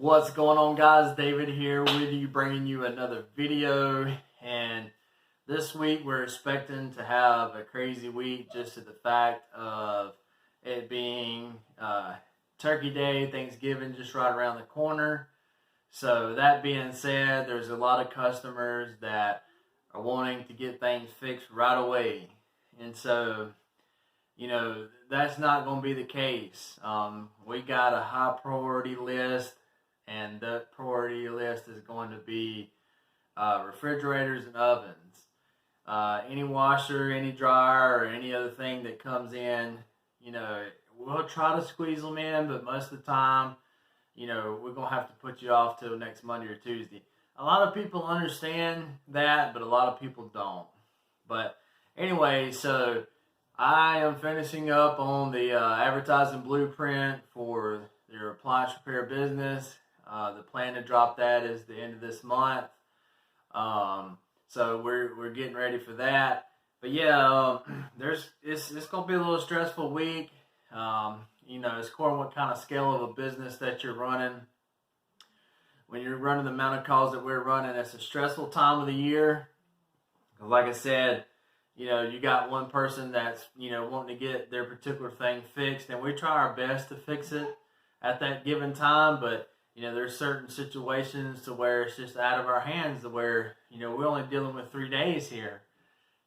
What's going on, guys? David here with you, bringing you another video. And this week we're expecting to have a crazy week, just to the fact of it being Turkey Day, Thanksgiving just right around the corner. So that being said, there's a lot of customers that are wanting to get things fixed right away. And so, that's not going to be the case. We got a high priority list, and that priority list is going to be refrigerators and ovens. Any washer, any dryer, or any other thing that comes in, we'll try to squeeze them in, but most of the time, we're going to have to put you off till next Monday or Tuesday. A lot of people understand that, but a lot of people don't. But anyway, so I am finishing up on the advertising blueprint for your appliance repair business. The plan to drop that is the end of this month. So we're getting ready for that. But yeah, it's gonna be a little stressful week. It's according to what kind of scale of a business that you're running. When you're running the amount of calls that we're running, it's a stressful time of the year. Like I said, you got one person that's, wanting to get their particular thing fixed, and we try our best to fix it at that given time, but, there's certain situations to where it's just out of our hands, to where, we're only dealing with 3 days here.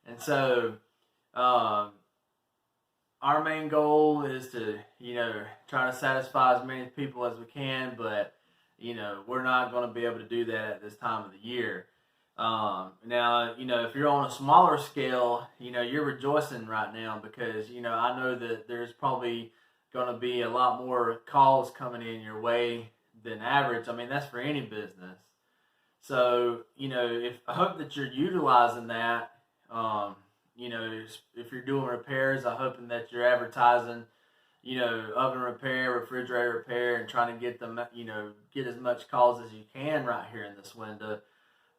And so, our main goal is to, try to satisfy as many people as we can, but, we're not going to be able to do that at this time of the year. Now, if you're on a smaller scale, you're rejoicing right now because, I know that there's probably going to be a lot more calls coming in your way than average. I mean, that's for any business. So, I hope that you're utilizing that. If you're doing repairs, I'm hoping that you're advertising, oven repair, refrigerator repair, and trying to get them, get as much calls as you can right here in this window.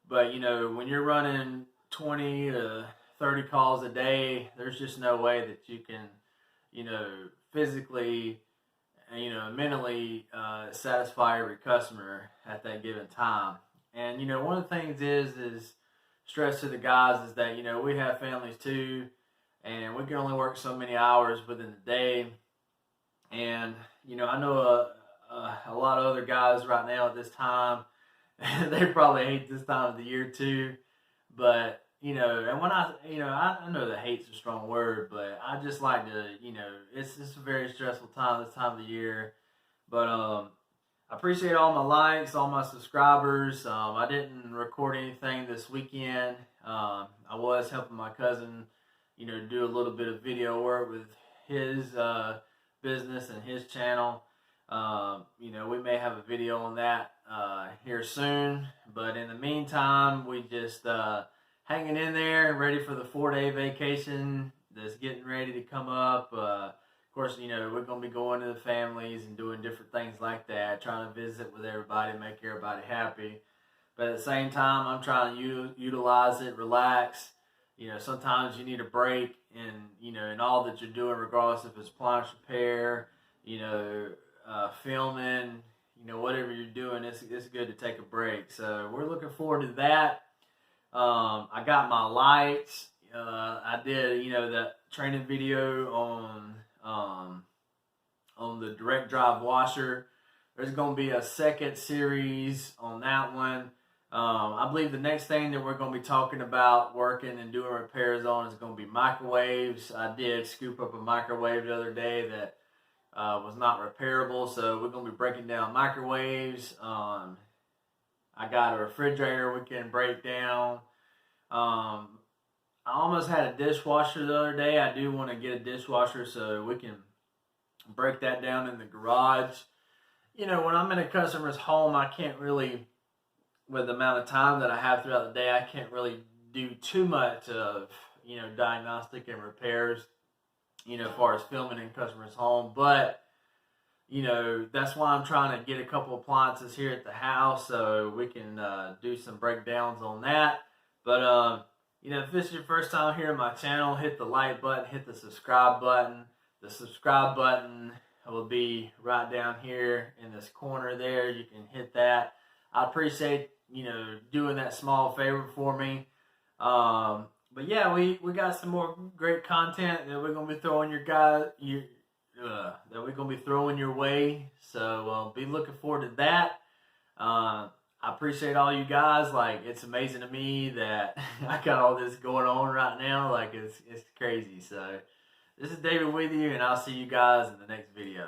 But, when you're running 20 to 30 calls a day, there's just no way that you can, physically, mentally satisfy every customer at that given time. And, one of the things is stress to the guys is that, we have families too, and we can only work so many hours within the day. And, I know a lot of other guys right now at this time, they probably hate this time of the year too, but, and when I know that hate's a strong word, but I just like to, it's a very stressful time this time of the year. But I appreciate all my likes, all my subscribers. I didn't record anything this weekend. I was helping my cousin, do a little bit of video work with his business and his channel. We may have a video on that here soon, but in the meantime, we just hanging in there and ready for the 4-day vacation that's getting ready to come up. Of course, we're going to be going to the families and doing different things like that, trying to visit with everybody, make everybody happy. But at the same time, I'm trying to utilize it, relax. Sometimes you need a break in all that you're doing, regardless if it's appliance repair, filming, whatever you're doing, it's good to take a break. So we're looking forward to that. I got my lights. I did, that training video on the direct drive washer. There's going to be a second series on that one. I believe the next thing that we're going to be talking about working and doing repairs on is going to be microwaves. I did scoop up a microwave the other day that was not repairable, so we're going to be breaking down microwaves. I got a refrigerator we can break down. I almost had a dishwasher the other day. I do want to get a dishwasher so we can break that down in the garage. When I'm in a customer's home, I can't really, with the amount of time that I have throughout the day, I can't really do too much of, diagnostic and repairs, as far as filming in customers' home. But, that's why I'm trying to get a couple appliances here at the house so we can do some breakdowns on that. But, if this is your first time here on my channel, hit the like button, hit the subscribe button. The subscribe button will be right down here in this corner there. You can hit that. I appreciate, doing that small favor for me. But yeah, we got some more great content that we're gonna be throwing that we're gonna be throwing your way. So be looking forward to that. I appreciate all you guys. Like, it's amazing to me that I got all this going on right now. Like, it's crazy. So this is David with you, and I'll see you guys in the next video.